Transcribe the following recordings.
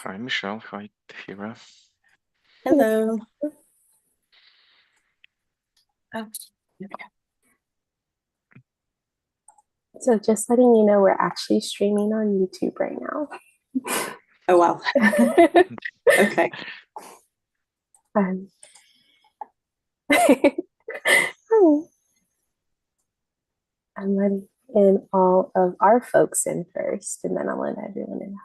Hi, Michelle. Hi, Tahira. Hello. Oh, there we So just letting you know, we're actually streaming on YouTube right now. Oh, wow. Okay. Um, I'm letting in all of our folks in first, and then I'll let everyone in.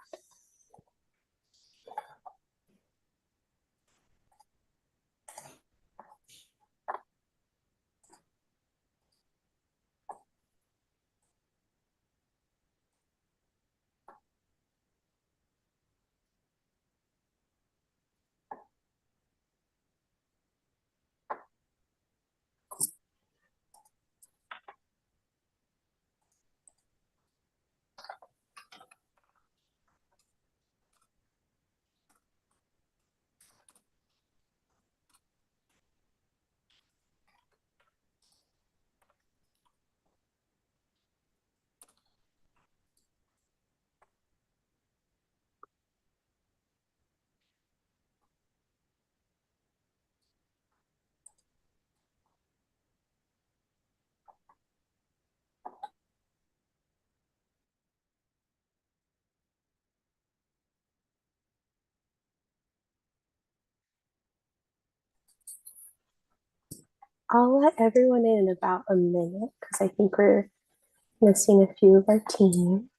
I'll let everyone in about a minute because I think we're missing a few of our team.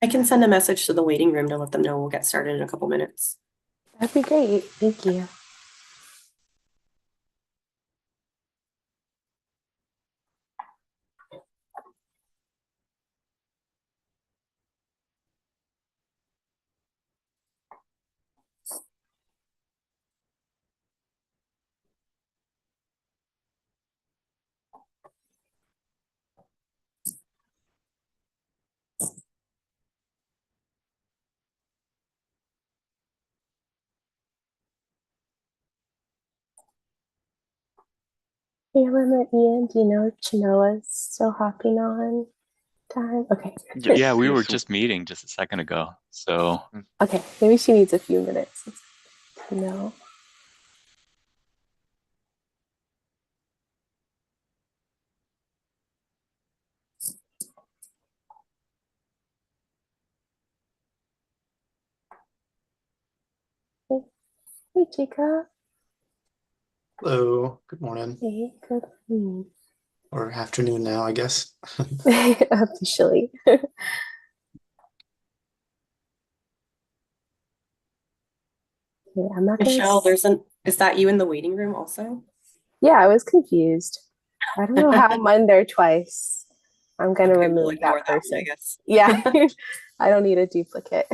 I can send a message to the waiting room to let them know we'll get started in a couple minutes. That'd be great. Thank you. Halen or Ian, do you know if Chinoa's still hopping on time? Okay. Yeah, we were Yes. just meeting just a second ago. So Okay, maybe she needs a few minutes to know. Hey, Chica. Hello, good morning Hey, good morning. or afternoon now, I guess. Officially. Okay, I'm not gonna. Michelle, is that you in the waiting room also? Yeah, I was confused. I don't know how I'm in there twice. I'm gonna Okay, we'll remove ignore that that one, person. I guess. Yeah, I don't need a duplicate.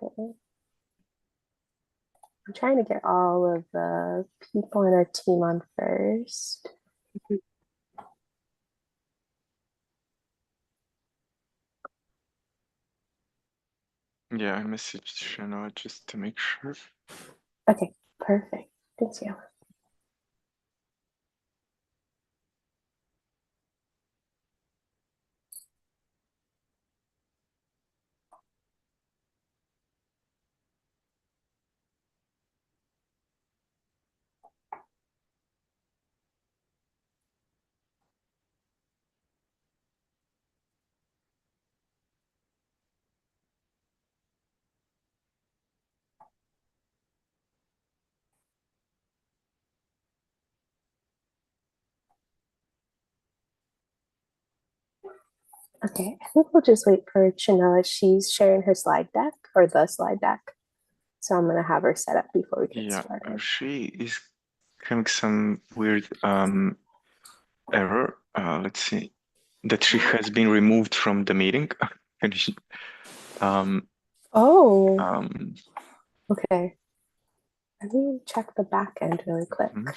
Okay. I'm trying to get all of the people in our team on first. Yeah, I messaged Shana just to make sure. Okay, perfect. Thanks, you. Okay, I think we'll just wait for Chinoa. She's sharing her slide deck or the slide deck. So I'm gonna have her set up before we get Yeah, started. she is having some weird error. Let's see. That she has been removed from the meeting. And she, Oh, um, okay. Let me check the back end really quick. mhm.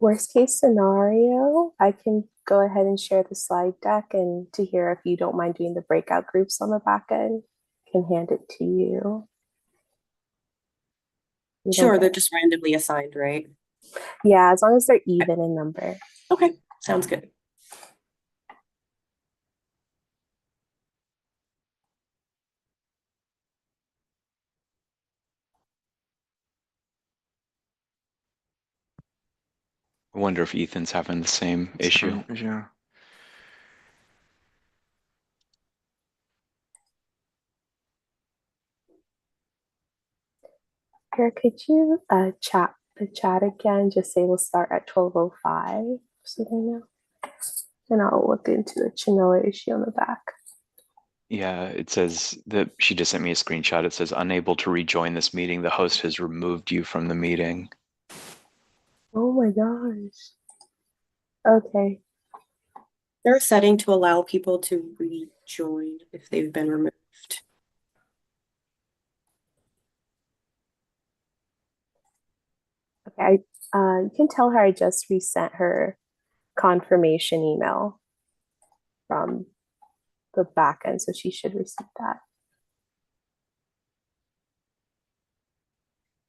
Worst case scenario, I can go ahead and share the slide deck, and to hear if you don't mind doing the breakout groups on the back end, I can hand it to you. You don't Sure, they're get- just randomly assigned, right? Yeah, as long as they're even in number. Okay, sounds good. I wonder if Ethan's having the same issue. Yeah. Here, could you chat the chat again? Just say we'll start at 12:05, so they know. And I'll look into the Chinoa issue on the back. Yeah, it says that she just sent me a screenshot. It says, unable to rejoin this meeting. The host has removed you from the meeting. Oh my gosh. Okay. They're a setting to allow people to rejoin if they've been removed. Okay. You can tell her I just resent her confirmation email from the back end, so she should receive that.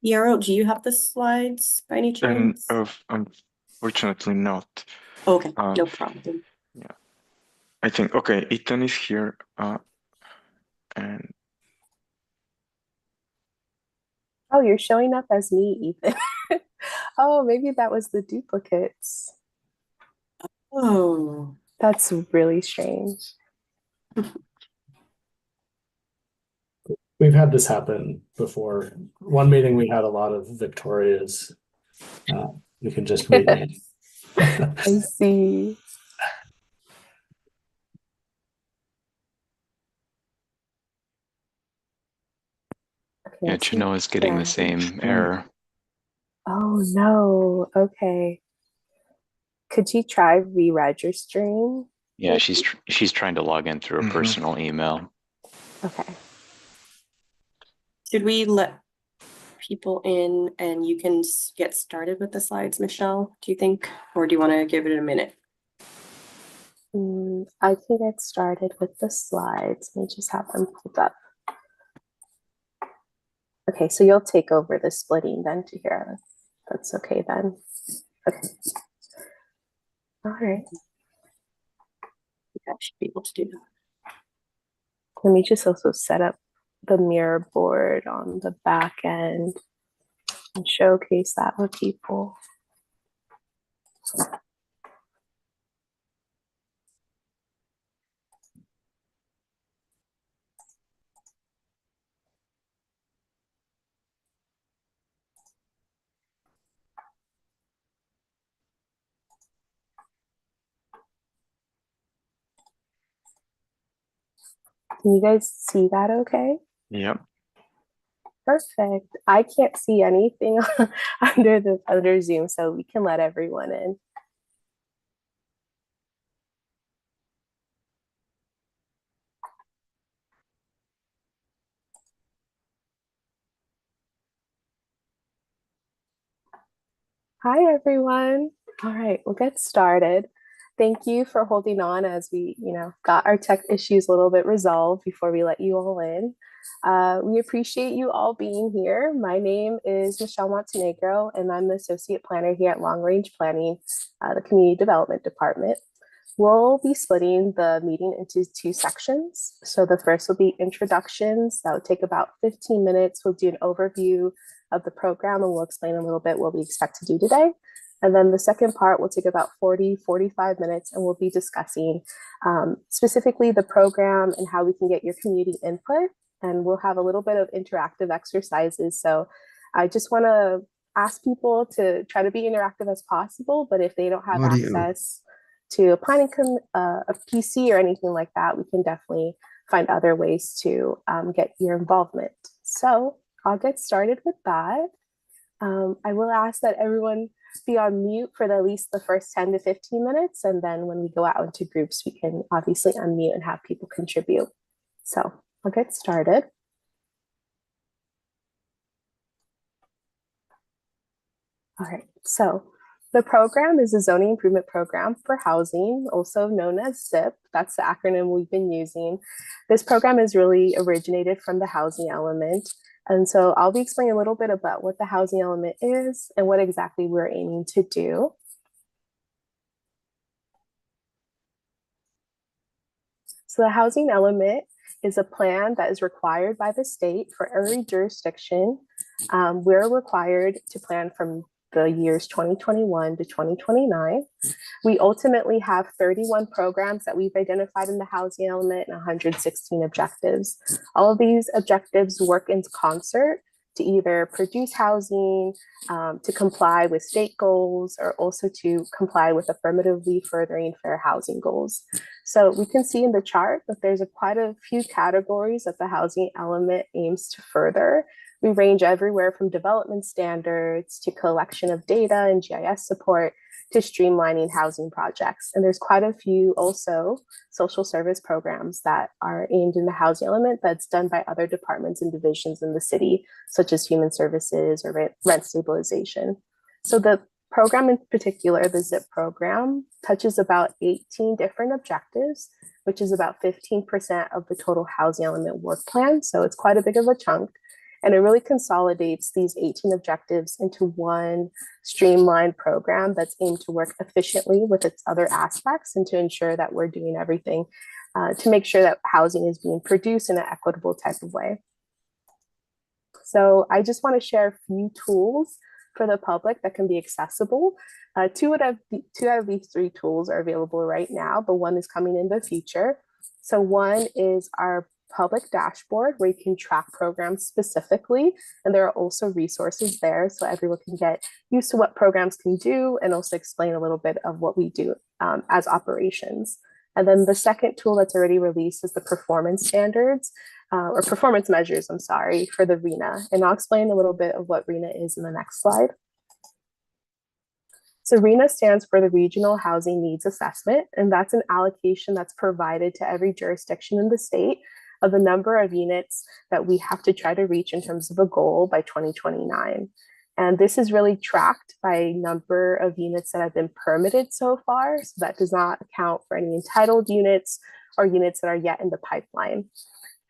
Yarrow, do you have the slides by any And chance? unfortunately not. Okay, Uh, no problem. I think, okay, Ethan is here. And Oh, you're showing up as me, Ethan. Oh, maybe that was the duplicates. Oh, That's really strange. We've had this happen before. One meeting we had a lot of Victorias. We can just rename. I see. Okay, Yeah, let's see. Chinoa's getting the same error. Oh no. Okay. Could you try re-registering? Yeah, she's trying to log in through a Mhm. personal email. Okay. should we let people in and you can get started with the slides, Michelle, do you think? Or do you want to give it a minute? I can get started with the slides. Let me just have them pulled up. Okay, so you'll take over the splitting then to hear. That's okay then. Okay. All right. I should be able to do that. Let me just also set up the mirror board on the back end and showcase that with people. Can you guys see that okay? Yep. Perfect. I can't see anything under Zoom, so we can let everyone in. Hi, everyone. All right, we'll get started. Thank you for holding on as we, got our tech issues a little bit resolved before we let you all in. We appreciate you all being here. My name is Michelle Montenegro, and I'm the Associate Planner here at Long Range Planning, the Community Development Department. We'll be splitting the meeting into two sections. So the first will be introductions. That would take about 15 minutes. We'll do an overview of the program and we'll explain a little bit what we expect to do today. And then the second part will take about 45 minutes and we'll be discussing specifically the program and how we can get your community input. And we'll have a little bit of interactive exercises. So I just want to ask people to try to be interactive as possible, but if they don't have access to a a PC or anything like that, we can definitely find other ways to get your involvement. So I'll get started with that. I will ask that everyone be on mute for at least the first 10 to 15 minutes. And then when we go out into groups, we can obviously unmute and have people contribute. So I'll get started. All right, so The program is a zoning improvement program for housing, also known as ZIP. That's the acronym we've been using. This program is really originated from the housing element. And so I'll be explaining a little bit about what the housing element is and what exactly we're aiming to do. So the housing element is a plan that is required by the state for every jurisdiction. We're required to plan from the years 2021 to 2029. We ultimately have 31 programs that we've identified in the housing element and 116 objectives. All of these objectives work in concert to either produce housing, to comply with state goals, or also to comply with affirmatively furthering fair housing goals. So we can see in the chart that there's quite a few categories that the housing element aims to further. We range everywhere from development standards to collection of data and GIS support to streamlining housing projects. And there's quite a few also social service programs that are aimed in the housing element that's done by other departments and divisions in the city, such as human services or rent stabilization. So the program in particular, the ZIP program, touches about 18 different objectives, which is about 15% of the total housing element work plan. So it's quite a big of a chunk. And it really consolidates these 18 objectives into one streamlined program that's aimed to work efficiently with its other aspects and to ensure that we're doing everything to make sure that housing is being produced in an equitable type of way. So I just want to share a few tools for the public that can be accessible. Two out of these three tools are available right now, but one is coming in the future. So one is our public dashboard where you can track programs specifically, and there are also resources there so everyone can get used to what programs can do and also explain a little bit of what we do as operations. And then the second tool that's already released is the performance standards or performance measures, I'm sorry, for the RHNA. And I'll explain a little bit of what RHNA is in the next slide. So RHNA stands for the Regional Housing Needs Assessment, and that's an allocation that's provided to every jurisdiction in the state of the number of units that we have to try to reach in terms of a goal by 2029. And this is really tracked by number of units that have been permitted so far. So that does not account for any entitled units or units that are yet in the pipeline.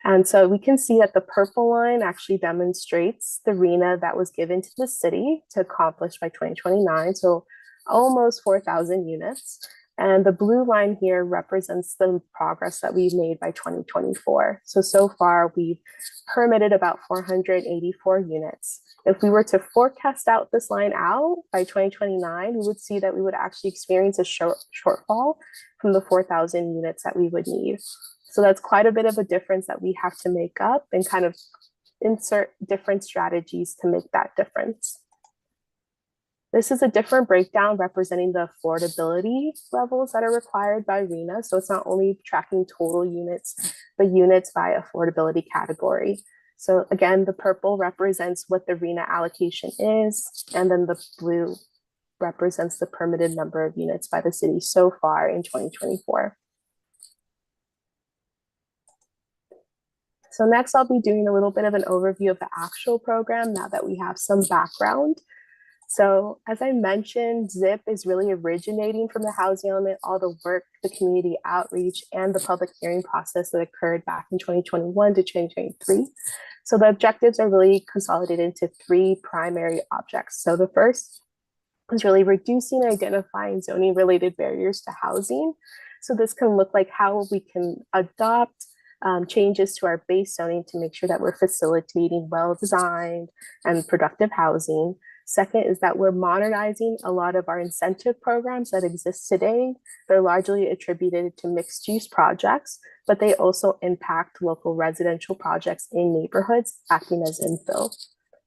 And so we can see that the purple line actually demonstrates the RHNA that was given to the city to accomplish by 2029. So almost 4,000 units. And the blue line here represents the progress that we've made by 2024. So far we've permitted about 484 units. If we were to forecast out this line out by 2029, we would see that we would actually experience a shortfall from the 4,000 units that we would need. So that's quite a bit of a difference that we have to make up and kind of insert different strategies to make that difference. This is a different breakdown representing the affordability levels that are required by RHNA. So it's not only tracking total units, but units by affordability category. So again, the purple represents what the RHNA allocation is, and then the blue represents the permitted number of units by the city so far in 2024. So next I'll be doing a little bit of an overview of the actual program now that we have some background. So as I mentioned, ZIP is really originating from the housing element, all the work, the community outreach, and the public hearing process that occurred back in 2021 to 2023. So the objectives are really consolidated into three primary objects. So the first is really reducing and identifying zoning related barriers to housing. So this can look like how we can adopt changes to our base zoning to make sure that we're facilitating well-designed and productive housing. Second is that we're modernizing a lot of our incentive programs that exist today. They're largely attributed to mixed use projects, but they also impact local residential projects in neighborhoods, acting as infill.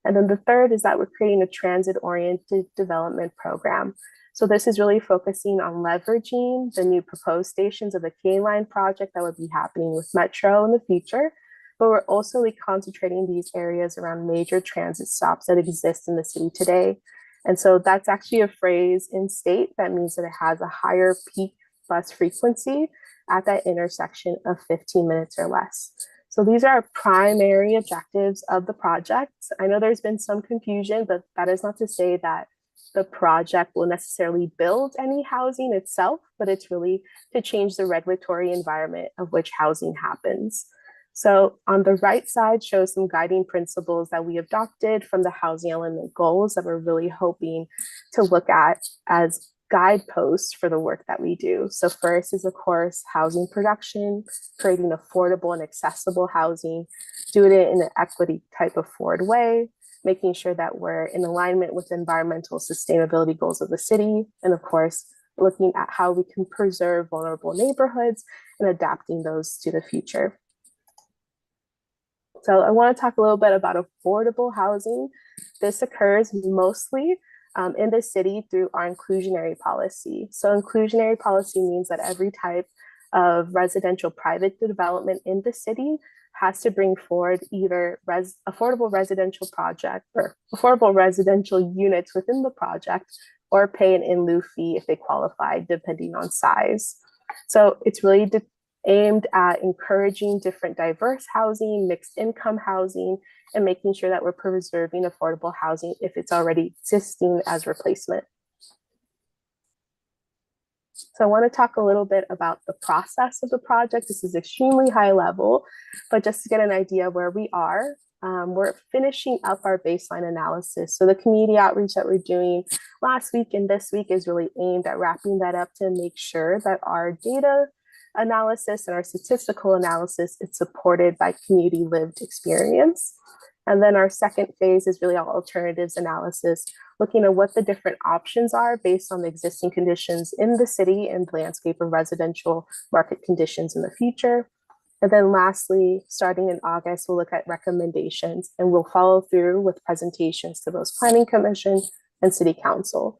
And then the third is that we're creating a transit-oriented development program. So this is really focusing on leveraging the new proposed stations of the K Line project that would be happening with Metro in the future. But we're also concentrating these areas around major transit stops that exist in the city today. And so that's actually a phrase in state that means that it has a higher peak bus frequency at that intersection of 15 minutes or less. So these are our primary objectives of the project. I know there's been some confusion, but that is not to say that the project will necessarily build any housing itself, but it's really to change the regulatory environment of which housing happens. So on the right side shows some guiding principles that we adopted from the housing element goals that we're really hoping to look at as guideposts for the work that we do. So first is, of course, housing production, creating affordable and accessible housing, doing it in an equity type of forward way, making sure that we're in alignment with environmental sustainability goals of the city, and of course, looking at how we can preserve vulnerable neighborhoods and adapting those to the future. So I want to talk a little bit about affordable housing. This occurs mostly in the city through our inclusionary policy. So inclusionary policy means that every type of residential private development in the city has to bring forward either affordable residential project or affordable residential units within the project, or pay an in lieu fee if they qualify, depending on size. So it's really aimed at encouraging different diverse housing, mixed income housing, and making sure that we're preserving affordable housing if it's already existing as replacement. So I want to talk a little bit about the process of the project. This is extremely high level, but just to get an idea of where we are, we're finishing up our baseline analysis. So the community outreach that we're doing last week and this week is really aimed at wrapping that up to make sure that our data analysis and our statistical analysis is supported by community lived experience. And then our second phase is really our alternatives analysis, looking at what the different options are based on the existing conditions in the city and the landscape of residential market conditions in the future. And then lastly, starting in August, we'll look at recommendations and we'll follow through with presentations to both Planning Commission and City Council.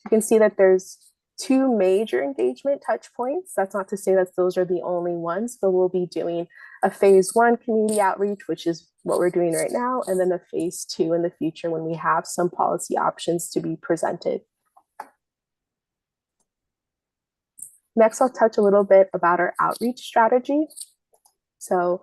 You can see that there's two major engagement touch points. That's not to say that those are the only ones, but we'll be doing a phase 1 community outreach, which is what we're doing right now, and then a phase 2 in the future when we have some policy options to be presented. Next, I'll touch a little bit about our outreach strategy. So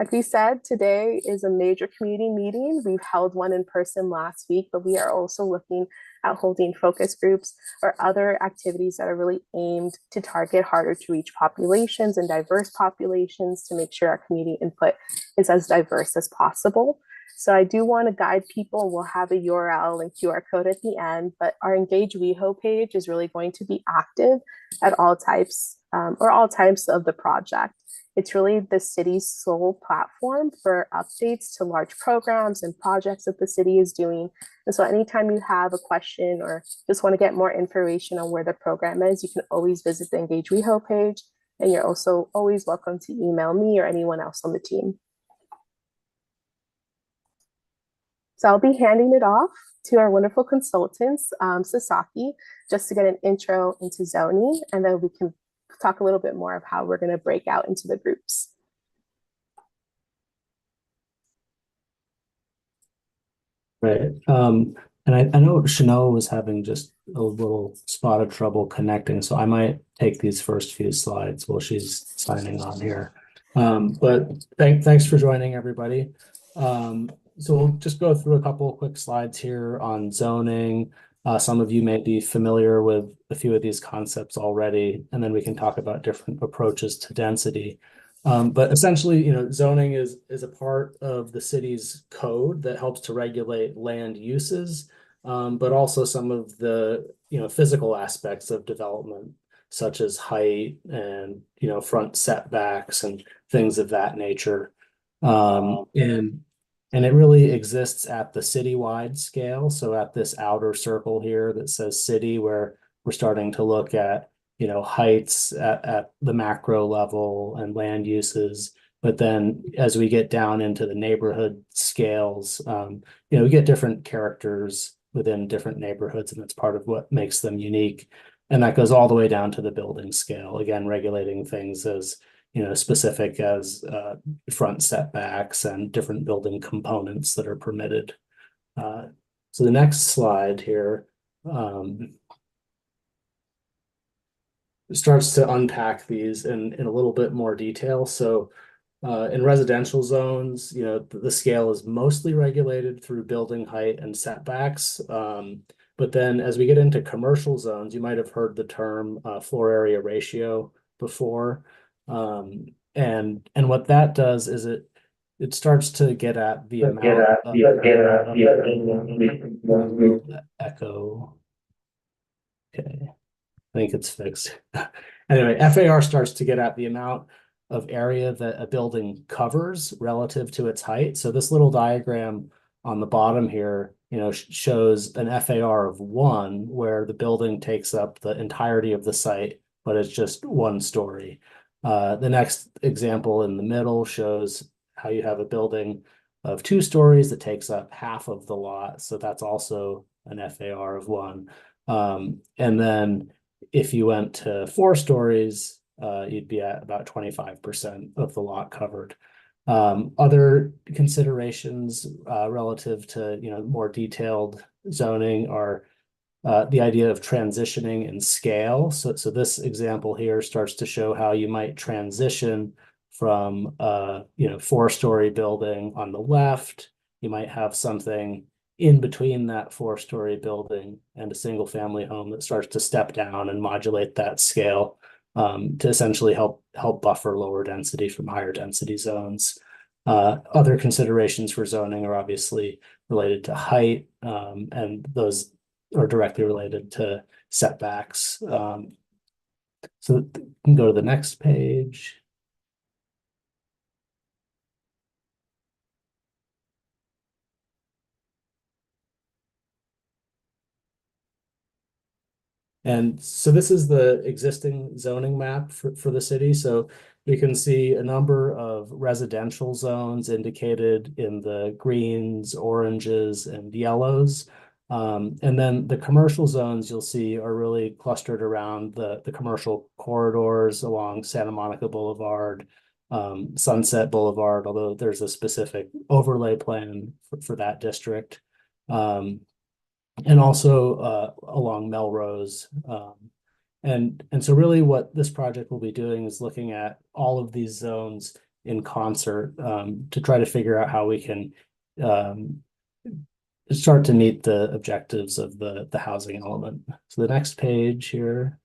like we said, today is a major community meeting. We've held one in person last week, but we are also looking at holding focus groups or other activities that are really aimed to target harder to reach populations and diverse populations to make sure our community input is as diverse as possible. So I do want to guide people. We'll have a URL and QR code at the end, but our Engage WeHo page is really going to be active at all types or all types of the project. It's really the city's sole platform for updates to large programs and projects that the city is doing. And so anytime you have a question or just want to get more information on where the program is, you can always visit the Engage WeHo page. And you're also always welcome to email me or anyone else on the team. So I'll be handing it off to our wonderful consultants, Sasaki, just to get an intro into zoning, and then we can talk a little bit more of how we're going to break out into the groups. Right. And I know Chanel was having just a little spot of trouble connecting, so I might take these first few slides while she's signing on here. But thanks for joining, everybody. So we'll just go through a couple of quick slides here on zoning. Some of you may be familiar with a few of these concepts already, and then we can talk about different approaches to density. But essentially, zoning is a part of the city's code that helps to regulate land uses, but also some of the physical aspects of development, such as height and front setbacks and things of that nature. And it really exists at the citywide scale. So at this outer circle here that says city, where we're starting to look at, heights at the macro level and land uses. But then as we get down into the neighborhood scales, we get different characters within different neighborhoods, and that's part of what makes them unique. And that goes all the way down to the building scale, again, regulating things as specific as front setbacks and different building components that are permitted. So the next slide here starts to unpack these in a little bit more detail. So in residential zones, the scale is mostly regulated through building height and setbacks. But But then as we get into commercial zones, you might have heard the term floor area ratio before. And what that does is it starts to get at the amount of echo. Okay, I think it's fixed. Anyway, FAR starts to get at the amount of area that a building covers relative to its height. So this little diagram on the bottom here, shows an FAR of 1, where the building takes up the entirety of the site, but it's just 1 story. The next example in the middle shows how you have a building of 2 stories that takes up half of the lot. So that's also an FAR of 1. And then if you went to 4 stories, you'd be at about 25% of the lot covered. Other considerations relative to more detailed zoning are the idea of transitioning in scale. So this example here starts to show how you might transition from 4-story building on the left. You might have something in between that 4-story building and a single family home that starts to step down and modulate that scale to essentially help buffer lower density from higher density zones. Other considerations for zoning are obviously related to height, and those are directly related to setbacks. So you can go to the next page. And so this is the existing zoning map for the city. So we can see a number of residential zones indicated in the greens, oranges, and yellows. And then the commercial zones you'll see are really clustered around the commercial corridors along Santa Monica Boulevard, Sunset Boulevard, although there's a specific overlay plan for that district. And also along Melrose. And so really what this project will be doing is looking at all of these zones in concert to try to figure out how we can start to meet the objectives of the housing element. So the next page here.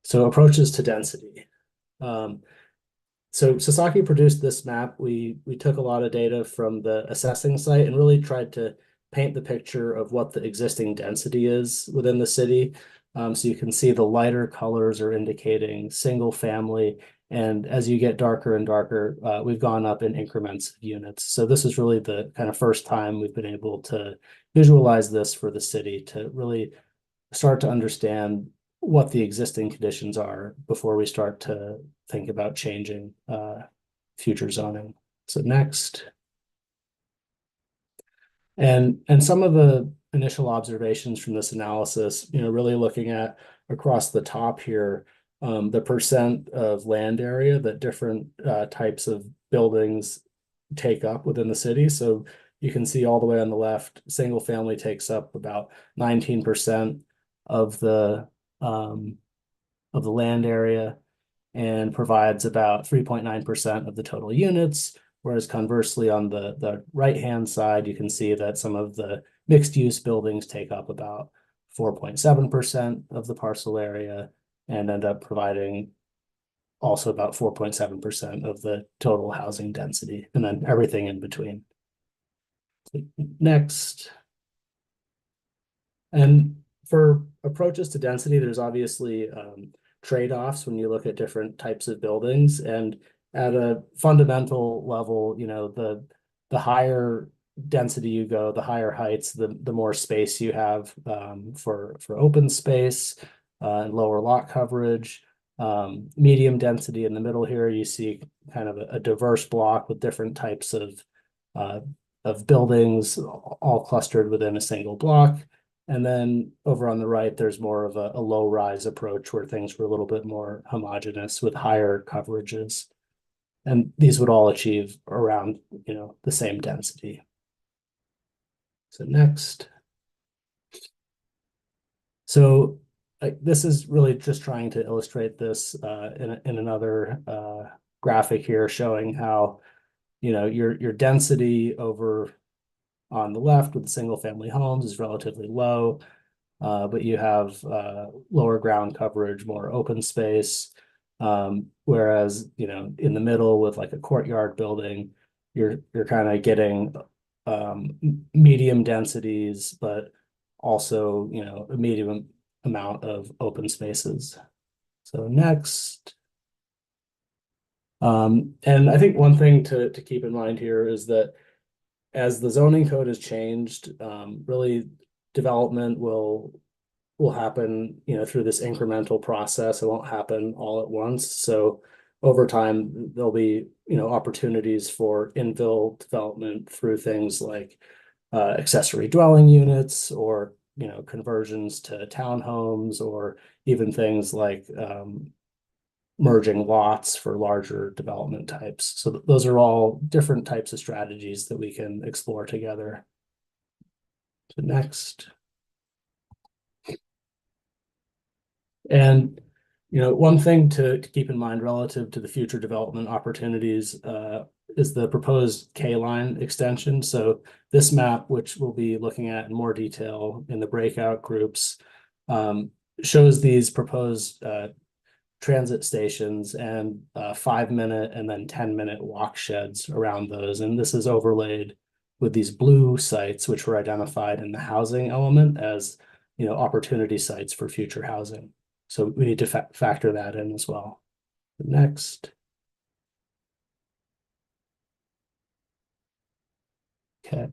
So approaches to density. So Sasaki produced this map. We took a lot of data from the assessing site and really tried to paint the picture of what the existing density is within the city. So you can see the lighter colors are indicating single family. And as you get darker and darker, we've gone up in increments of units. So this is really the kind of first time we've been able to visualize this for the city to really start to understand what the existing conditions are before we start to think about changing future zoning. So next. And some of the initial observations from this analysis, really looking at across the top here, the percent of land area that different types of buildings take up within the city. So you can see all the way on the left, single family takes up about 19% of the land area and provides about 3.9% of the total units. Whereas conversely, on the right-hand side, you can see that some of the mixed-use buildings take up about 4.7% of the parcel area and end up providing also about 4.7% of the total housing density, and then everything in between. Next. And for approaches to density, there's obviously trade-offs when you look at different types of buildings. And at a fundamental level, the higher density you go, the higher heights, the more space you have for open space and lower lot coverage. Medium density in the middle here, you see kind of a diverse block with different types of buildings all clustered within a single block. And then over on the right, there's more of a low rise approach where things were a little bit more homogeneous with higher coverages. And these would all achieve around, the same density. So next. So this is really just trying to illustrate this in another graphic here showing how, your density over on the left with the single family homes is relatively low, but you have lower ground coverage, more open space. Whereas, you know, in the middle with like a courtyard building, you're kind of getting medium densities, but also, you know, a medium amount of open spaces. So next. And I think one thing to keep in mind here is that as the zoning code has changed, really development will happen, you know, through this incremental process. It won't happen all at once. So over time, there'll be, you know, opportunities for infill development through things like accessory dwelling units, or, you know, conversions to townhomes, or even things like merging lots for larger development types. So those are all different types of strategies that we can explore together. So next. And, you know, one thing to keep in mind relative to the future development opportunities is the proposed K-line extension. So this map, which we'll be looking at in more detail in the breakout groups, shows these proposed transit stations and 5-minute and then 10-minute walk sheds around those. And this is overlaid with these blue sites, which were identified in the housing element as, you know, opportunity sites for future housing. So we need to factor that in as well. Next. Okay.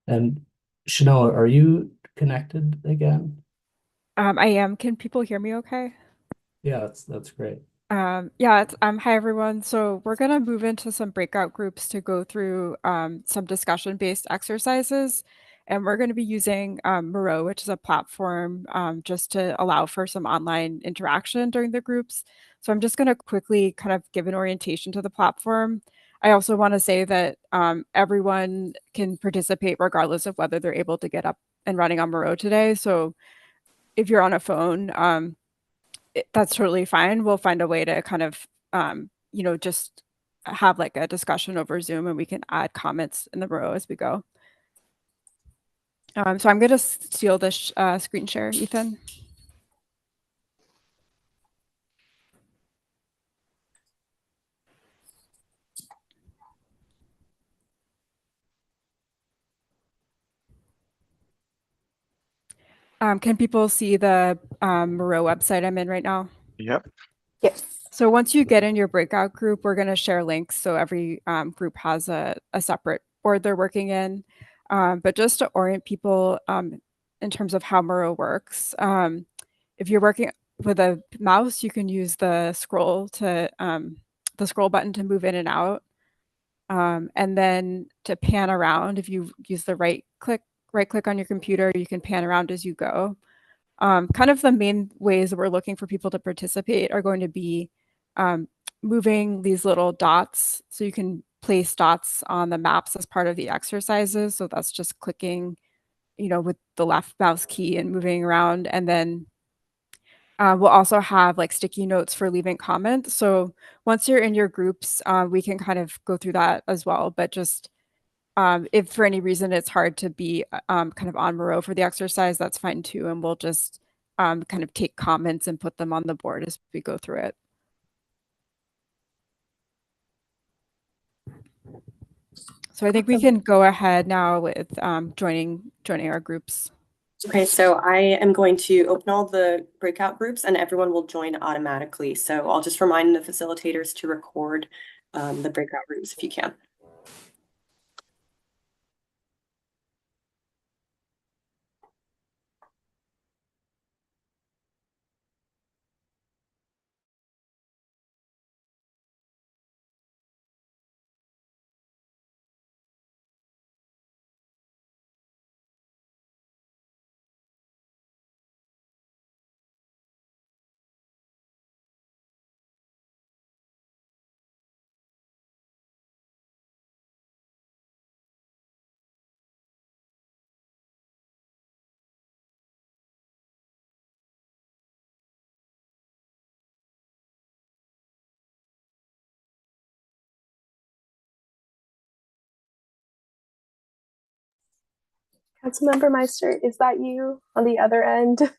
And Chanel, are you connected again? I am. Can people hear me okay? Yeah, that's great. Yeah, hi everyone. So we're gonna move into some breakout groups to go through some discussion-based exercises. And we're gonna be using Moreau, which is a platform just to allow for some online interaction during the groups. So I'm just gonna quickly kind of give an orientation to the platform. I also want to say that everyone can participate regardless of whether they're able to get up and running on Moreau today. So if you're on a phone, that's totally fine. We'll find a way to kind of, you know, just have like a discussion over Zoom, and we can add comments in the row as we go. So I'm going to steal this screen share, Ethan. Can people see the Moreau website I'm in right now? Yep. Yes. So once you get in your breakout group, we're going to share links. So every group has a separate board they're working in. But just to orient people in terms of how Moreau works, if you're working with a mouse, you can use the scroll button to move in and out. And then to pan around, if you use the right click on your computer, you can pan around as you go. Kind of the main ways that we're looking for people to participate are going to be moving these little dots. So you can place dots on the maps as part of the exercises. So that's just clicking, you know, with the left mouse key and moving around. And then we'll also have like sticky notes for leaving comments. So once you're in your groups, we can kind of go through that as well. But just if for any reason it's hard to be kind of on Moreau for the exercise, that's fine too. And we'll just kind of take comments and put them on the board as we go through it. So I think we can go ahead now with joining our groups. Okay, so I am going to open all the breakout groups and everyone will join automatically. So I'll just remind the facilitators to record the breakout groups if you can. Councilmember Meister, is that you on the other end?